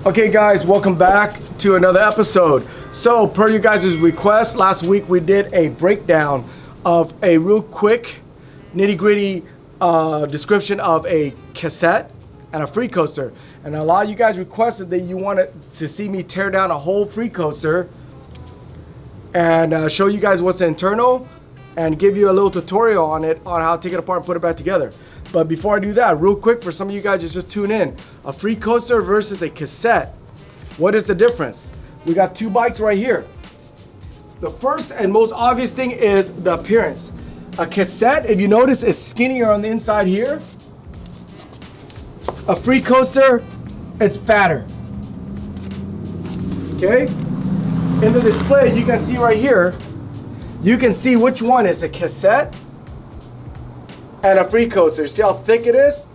Okay guys, welcome back to another episode. So per you guys' request, last week we did a breakdown of a real quick nitty-gritty description of a cassette and a Freecoaster. And a lot of you guys requested that you wanted to see me tear down a whole Freecoaster and show you guys what's internal and give you a little tutorial on it, on how to take it apart and put it back together. But before I do that, real quick, for some of you guys just tune in, a Freecoaster versus a cassette. What is the difference? We got two bikes right here. The first and most obvious thing is the appearance. A cassette, if you notice, is skinnier on the inside here. A Freecoaster, it's fatter. Okay? In the display, you can see right here, you can see which one is a cassette and a Freecoaster. See how thick it is?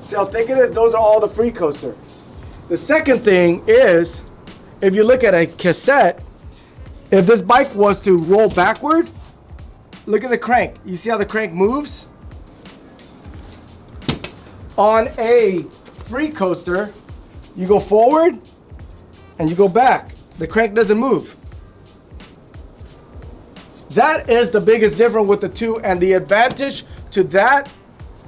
See how thick it is? Those are all the Freecoaster. The second thing is, if you look at a cassette, if this bike was to roll backward, look at the crank. You see how the crank moves? On a Freecoaster, you go forward and you go back. The crank doesn't move. That is the biggest difference with the two, and the advantage to that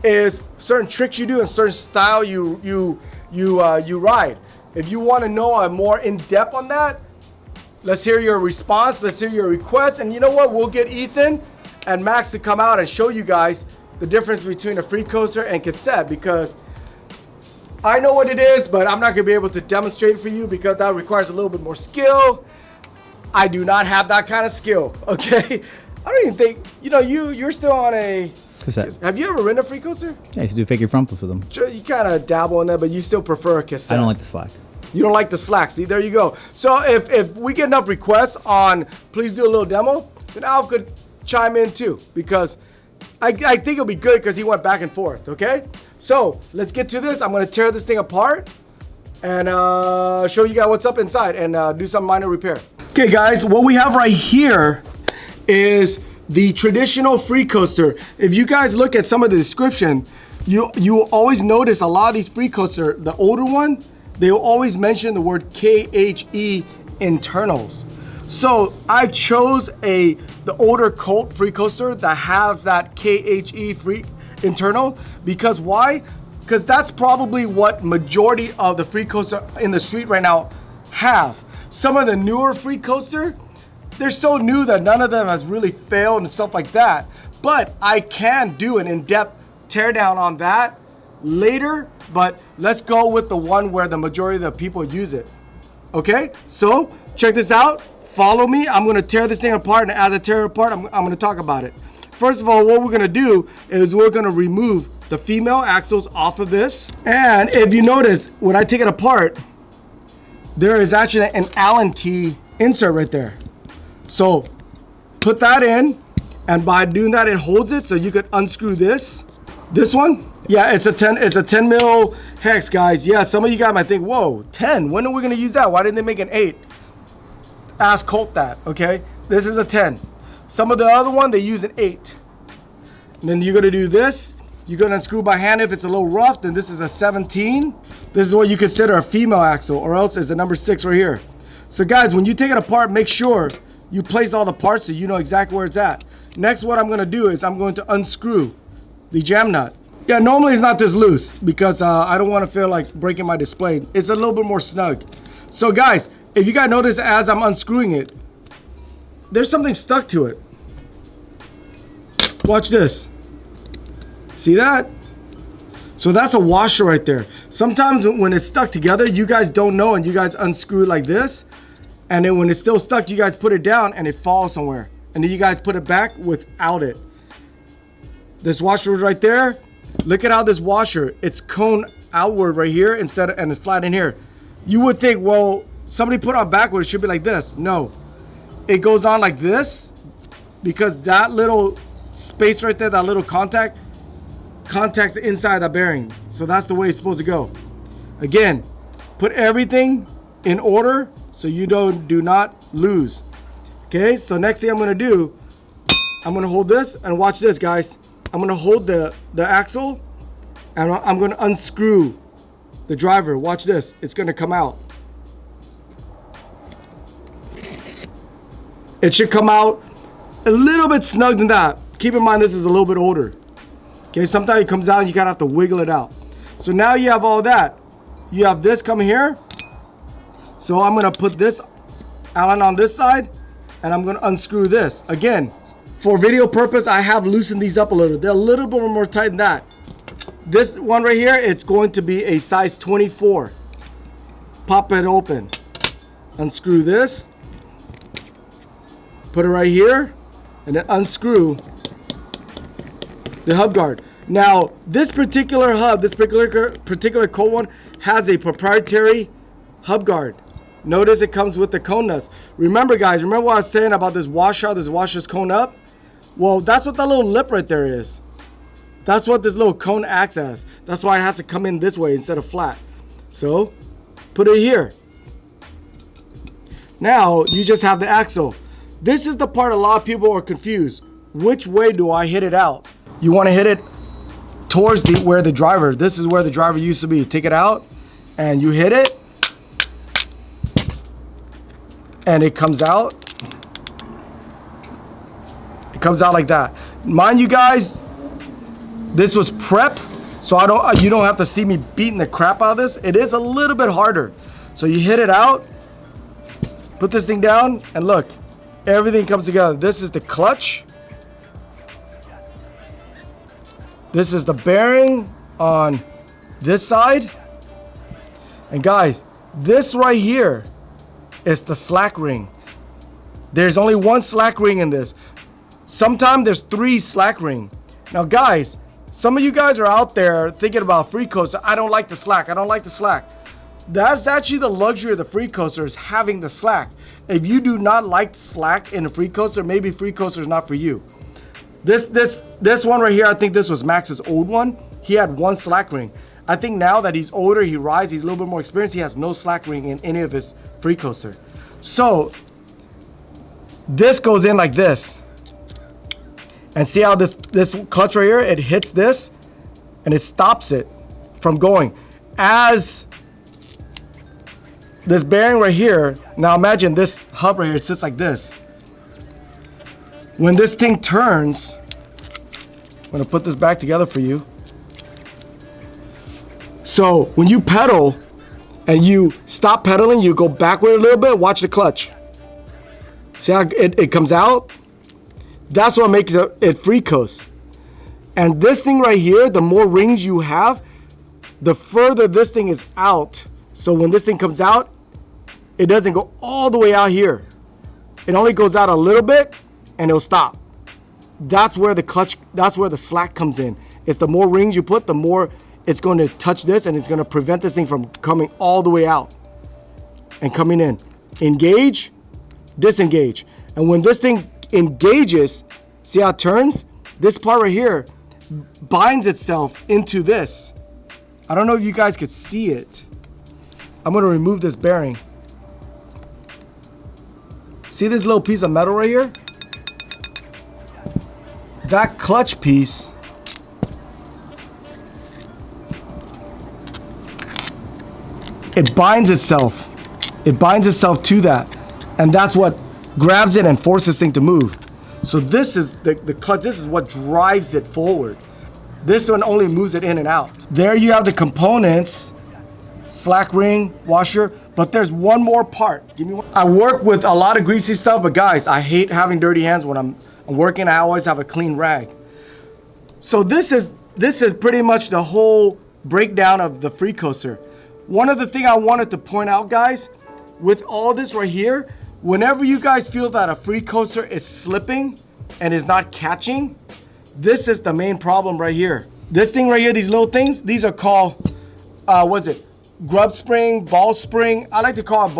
is certain tricks you do and certain style you ride. If you want to know a more in-depth on that, let's hear your response, let's hear your request, and you know what? We'll get Ethan and Max to come out and show you guys the difference between a Freecoaster and cassette, because I know what it is, but I'm not going to be able to demonstrate it for you because that requires a little bit more skill. I do not have that kind of skill, okay? I don't even think, you know, you're still on a cassette. Have you ever ridden a Freecoaster? Yeah, I used to do figure frontals with them. Sure, you kind of dabble in that, but you still prefer a cassette. I don't like the slack. You don't like the slack. See, there you go. So if we get enough requests on please do a little demo, then Alf could chime in too, because I think it'll be good because he went back and forth, okay? So let's get to this. I'm going to tear this thing apart and show you guys what's up inside and do some minor repair. Okay guys, what we have right here is the traditional Freecoaster. If you guys look at some of the description, you will always notice a lot of these Freecoaster, the older one, they will always mention the word KHE internals. So I chose the older Colt Freecoaster that have that KHE free internal, because why? Because that's probably what majority of the Freecoaster in the street right now have. Some of the newer Freecoaster, they're so new that none of them has really failed and stuff like that. But I can do an in-depth teardown on that later, but let's go with the one where the majority of the people use it. Okay, so check this out. Follow me. I'm going to tear this thing apart, and as I tear it apart, I'm going to talk about it. First of all, what we're going to do is we're going to remove the female axles off of this. And if you notice, when I take it apart, there is actually an Allen key insert right there. So put that in, and by doing that, it holds it. So you could unscrew this one. Yeah, it's a 10 mil hex, guys. Yeah, some of you guys might think, whoa, 10, when are we gonna use that? Why didn't they make an 8? Ask Colt that, okay? This is a 10. Some of the other one, they use an 8. And then you're gonna do this. You're gonna unscrew by hand if it's a little rough. Then this is a 17. This is what you consider a female axle, or else it's the number 6 right here. So guys, when you take it apart, make sure you place all the parts so you know exactly where it's at. Next, what I'm gonna do is I'm going to unscrew the jam nut. Yeah, normally it's not this loose because I don't wanna feel like breaking my display. It's a little bit more snug. So guys, if you guys notice as I'm unscrewing it, there's something stuck to it. Watch this. See that? So that's a washer right there. Sometimes when it's stuck together, you guys don't know and you guys unscrew it like this. And then when it's still stuck, you guys put it down and it falls somewhere. And then you guys put it back without it. This washer is right there. Look at how this washer, it's cone outward right here instead of, and it's flat in here. You would think, well, somebody put on backward, it should be like this. No, it goes on like this because that little space right there, that little contacts the inside of the bearing. So that's the way it's supposed to go. Again, put everything in order so you do not lose. Okay, so next thing I'm gonna do, I'm gonna hold this and watch this, guys. I'm gonna hold the axle and I'm gonna unscrew the driver, watch this. It's gonna come out. It should come out a little bit snug than that. Keep in mind this is a little bit older. Okay, sometimes it comes out and you kind of have to wiggle it out. So now you have all that. You have this coming here. So I'm gonna put this Allen on this side and I'm gonna unscrew this. Again, for video purpose, I have loosened these up a little. They're a little bit more tight than that. This one right here, it's going to be a size 24. Pop it open. Unscrew this. Put it right here. And then unscrew the hub guard. Now, this particular hub, this particular cone one, has a proprietary hub guard. Notice it comes with the cone nuts. Remember, guys, remember what I was saying about this washer, this washer's cone up? Well, that's what that little lip right there is. That's what this little cone acts as. That's why it has to come in this way instead of flat. So, put it here. Now, you just have the axle. This is the part a lot of people are confused. Which way do I hit it out? You want to hit it towards where the driver, this is where the driver used to be. Take it out and you hit it and it comes out. It comes out like that. Mind you guys, this was prep, so you don't have to see me beating the crap out of this. It is a little bit harder. So you hit it out, put this thing down, and look, everything comes together. This is the clutch. This is the bearing on this side. And guys, this right here is the slack ring. There's only one slack ring in this. Sometimes there's 3 slack ring. Now guys, some of you guys are out there thinking about Freecoaster. I don't like the slack. I don't like the slack. That's actually the luxury of the Freecoaster, is having the slack. If you do not like slack in a Freecoaster, maybe Freecoaster is not for you. This one right here, I think this was Max's old one. He had 1 slack ring. I think now that he's older, he rides, he's a little bit more experienced, he has no slack ring in any of his Freecoaster. So this goes in like this. And see how this clutch right here, it hits this and it stops it from going. As this bearing right here, now imagine this hub right here, it sits like this. When this thing turns, I'm gonna put this back together for you. So when you pedal and you stop pedaling, you go backward a little bit, watch the clutch. See how it comes out? That's what makes it free coast. And this thing right here, the more rings you have, the further this thing is out. So when this thing comes out, it doesn't go all the way out here. It only goes out a little bit and it'll stop. That's where the clutch, that's where the slack comes in. It's the more rings you put, the more it's going to touch this and it's going to prevent this thing from coming all the way out and coming in. Engage, disengage. And when this thing engages, see how it turns? This part right here binds itself into this. I don't know if you guys could see it. I'm going to remove this bearing. See this little piece of metal right here? That clutch piece it binds itself. It binds itself to that. And that's what grabs it and forces this thing to move. So this is the clutch, this is what drives it forward. This one only moves it in and out. There you have the components, slack ring, washer, but there's one more part. Give me one. I work with a lot of greasy stuff, but guys, I hate having dirty hands when I'm working. I always have a clean rag. So this is pretty much the whole breakdown of the Freecoaster. One of the things I wanted to point out, guys, with all this right here, whenever you guys feel that a Freecoaster is slipping and is not catching, this is the main problem right here. This thing right here, these little things, these are called, what's it? Grub spring, ball spring. I like to call it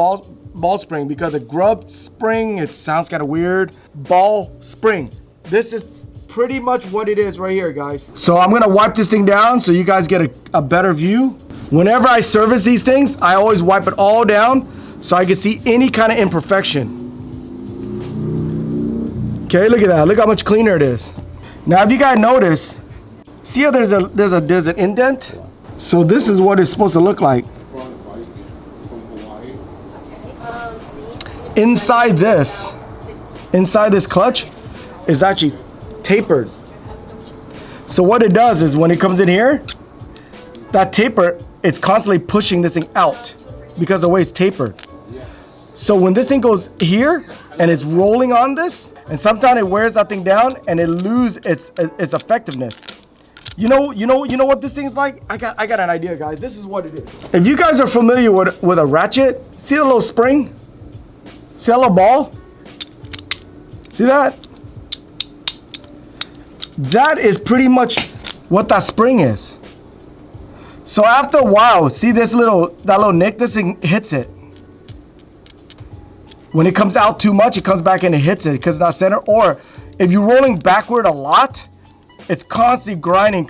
ball spring because the grub spring, it sounds kind of weird. Ball spring. This is pretty much what it is right here, guys. So I'm gonna wipe this thing down so you guys get a better view. Whenever I service these things, I always wipe it all down so I can see any kind of imperfection. Okay, look at that. Look how much cleaner it is. Now, if you guys notice, see how there's an indent? So this is what it's supposed to look like. Inside this clutch is actually tapered. So what it does is when it comes in here, that taper, it's constantly pushing this thing out because of the way it's tapered. So when this thing goes here and it's rolling on this, and sometimes it wears that thing down and it loses its effectiveness. You know what this thing's like? I got an idea, guys. This is what it is. If you guys are familiar with a ratchet, see the little spring? See that little ball? See that? That is pretty much what that spring is. So after a while, see that little nick? This thing hits it. When it comes out too much, it comes back and it hits it because it's not center. Or if you're rolling backward a lot, it's constantly grinding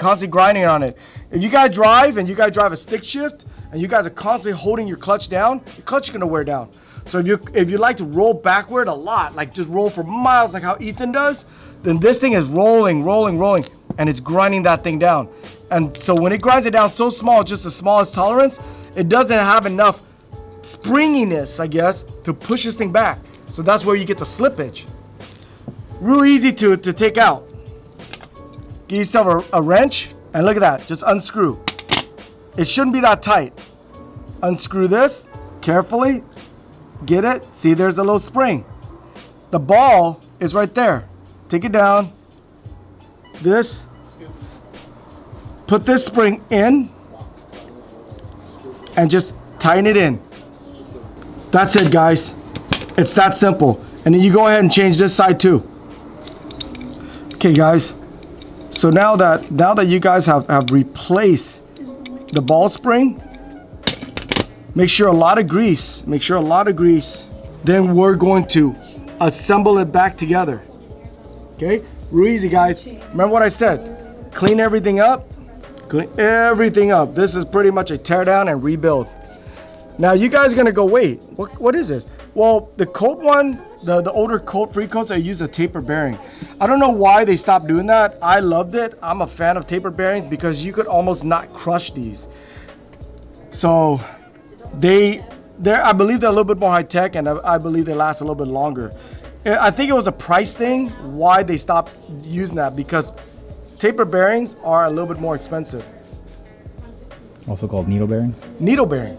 on it. If you guys drive a stick shift and you guys are constantly holding your clutch down, your clutch is gonna wear down. So if you like to roll backward a lot, like just roll for miles like how Ethan does, then this thing is rolling, and it's grinding that thing down. And so when it grinds it down so small, just the smallest tolerance, it doesn't have enough springiness, I guess, to push this thing back. So that's where you get the slippage. Real easy to take out. Give yourself a wrench, and look at that, just unscrew. It shouldn't be that tight. Unscrew this carefully, get it, see there's a little spring. The ball is right there. Take it down, this, put this spring in, and just tighten it in. That's it, guys. It's that simple. And then you go ahead and change this side too. Okay, guys. So now that you guys have replaced the ball spring, make sure a lot of grease. Then we're going to assemble it back together. Okay? Real easy, guys. Remember what I said. Clean everything up. This is pretty much a tear down and rebuild. Now you guys are gonna go, wait, what is this? Well, the Colt one, the older Colt Freecoaster, used a taper bearing. I don't know why they stopped doing that. I loved it. I'm a fan of taper bearings because you could almost not crush these. So I believe they're a little bit more high tech, and I believe they last a little bit longer. I think it was a price thing why they stopped using that, because taper bearings are a little bit more expensive. Also called needle bearings? Needle bearing.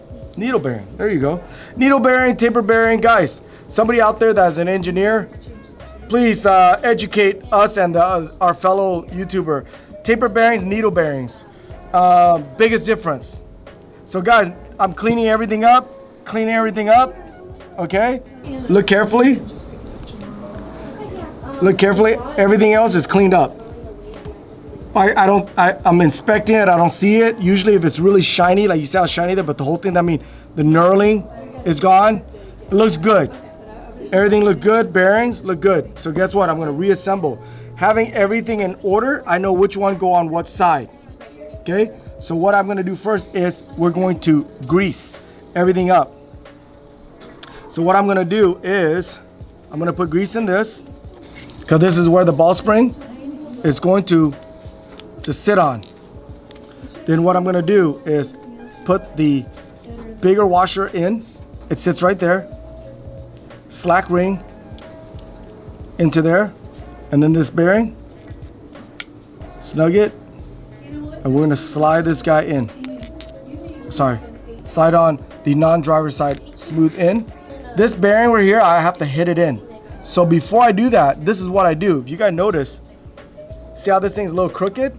There you go. Needle bearing, taper bearing. Guys, somebody out there that's an engineer, please educate us and our fellow YouTuber. Taper bearings, needle bearings. Biggest difference. So guys, I'm cleaning everything up. Okay? Look carefully. Everything else is cleaned up. I'm inspecting it, I don't see it. Usually if it's really shiny, like you see how shiny there, but the whole thing, I mean, the knurling is gone. It looks good. Everything looked good, bearings look good. So guess what, I'm gonna reassemble. Having everything in order, I know which one go on what side, okay? So what I'm gonna do first is we're going to grease everything up. So what I'm gonna do is, I'm gonna put grease in this, because this is where the ball spring is going to sit on. Then what I'm gonna do is put the bigger washer in. It sits right there. Slack ring into there. And then this bearing, snug it. And we're gonna slide this guy in. Slide on the non-driver side smooth in. This bearing right here, I have to hit it in. So before I do that, this is what I do. If you guys notice, see how this thing's a little crooked?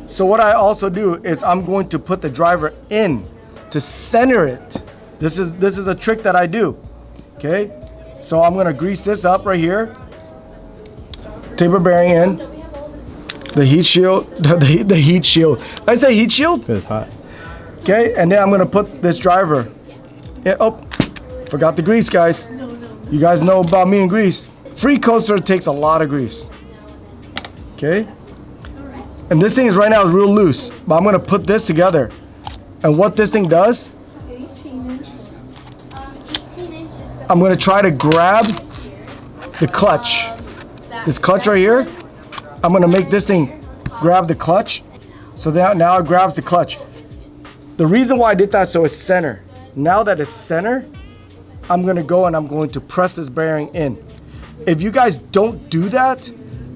So what I also do is I'm going to put the driver in to center it. This is a trick that I do. Okay? So I'm gonna grease this up right here. Taper bearing in. The heat shield. The heat shield. Did I say heat shield? It's hot. Okay, and then I'm gonna put this driver in. Oh, forgot the grease, guys. You guys know about me and grease. Freecoaster takes a lot of grease. Okay? And this thing is right now is real loose, but I'm gonna put this together. And what this thing does, 18 inches. I'm gonna try to grab the clutch. This clutch right here, I'm gonna make this thing grab the clutch. So now it grabs the clutch. The reason why I did that, so it's center. Now that it's center, I'm gonna go and I'm going to press this bearing in. If you guys don't do that,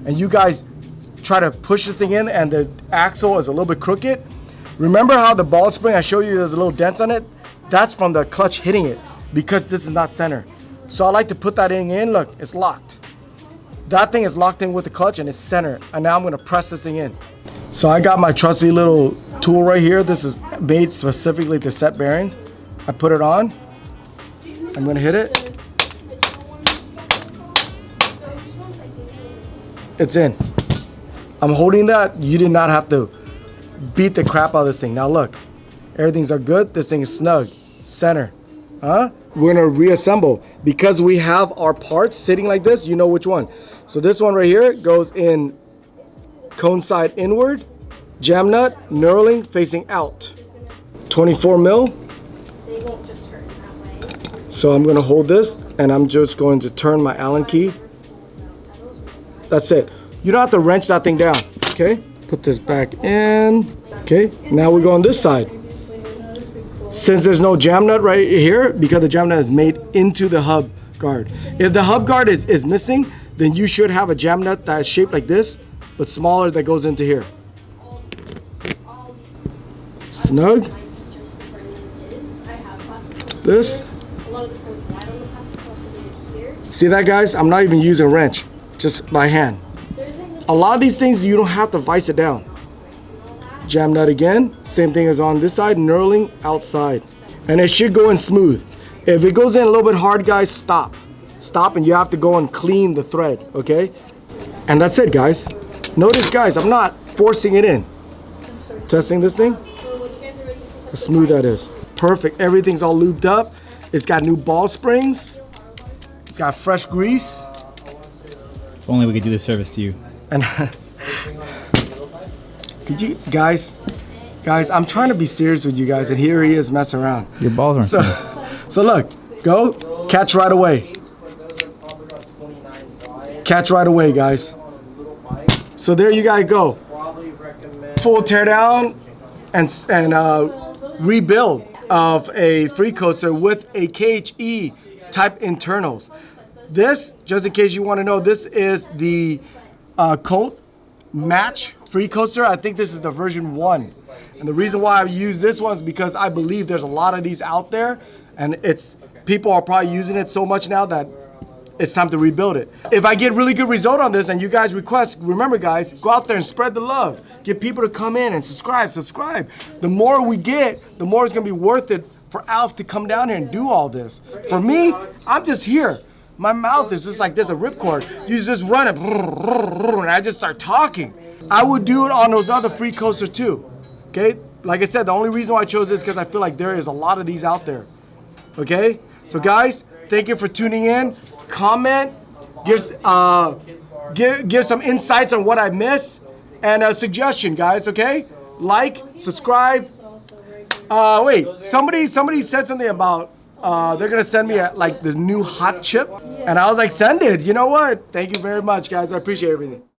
and you guys try to push this thing in and the axle is a little bit crooked, remember how the ball spring, I showed you there's a little dents on it? That's from the clutch hitting it because this is not center. So I like to put that in, look, it's locked. That thing is locked in with the clutch and it's center. And now I'm gonna press this thing in. So I got my trusty little tool right here. This is made specifically to set bearings. I put it on. I'm gonna hit it. It's in. I'm holding that. You did not have to beat the crap out of this thing. Now look, everything's are good. This thing is snug, center. We're gonna reassemble because we have our parts sitting like this. You know which one. So this one right here goes in cone side inward, jam nut, knurling facing out. 24 mil. So I'm gonna hold this and I'm just going to turn my Allen key. That's it. You don't have to wrench that thing down, okay? Put this back in, okay? Now we go on this side. Since there's no jam nut right here, because the jam nut is made into the hub guard. If the hub guard is missing, then you should have a jam nut that is shaped like this, but smaller that goes into here. Snug. This. See that, guys? I'm not even using a wrench, just by hand. A lot of these things, you don't have to vice it down. Jam nut again, same thing as on this side, knurling outside. And it should go in smooth. If it goes in a little bit hard, guys, stop. Stop, and you have to go and clean the thread, okay? And that's it, guys. Notice, guys, I'm not forcing it in. Testing this thing. How smooth that is. Perfect, everything's all lubed up. It's got new ball springs. It's got fresh grease. If only we could do this service to you. And could you guys, I'm trying to be serious with you guys, and here he is messing around. Your balls aren't So look, go, catch right away. Catch right away, guys. So there you guys go. Full tear down and rebuild of a Freecoaster with a KHE type internals. This, just in case you want to know, this is the Colt Match Freecoaster. I think this is the version 1. And the reason why I use this one is because I believe there's a lot of these out there, and people are probably using it so much now that it's time to rebuild it. If I get really good result on this and you guys request, remember guys, go out there and spread the love. Get people to come in and subscribe. The more we get, the more it's gonna be worth it for Alf to come down here and do all this. For me, I'm just here. My mouth is just like there's a ripcord. You just run it, and I just start talking. I would do it on those other Freecoaster too, okay? Like I said, the only reason why I chose this is because I feel like there is a lot of these out there, okay? So guys, thank you for tuning in. Comment, give some insights on what I missed, and a suggestion, guys, okay? Like, subscribe. Wait, somebody said something about they're gonna send me like this new hot chip, and I was like, send it. You know what? Thank you very much, guys. I appreciate everything.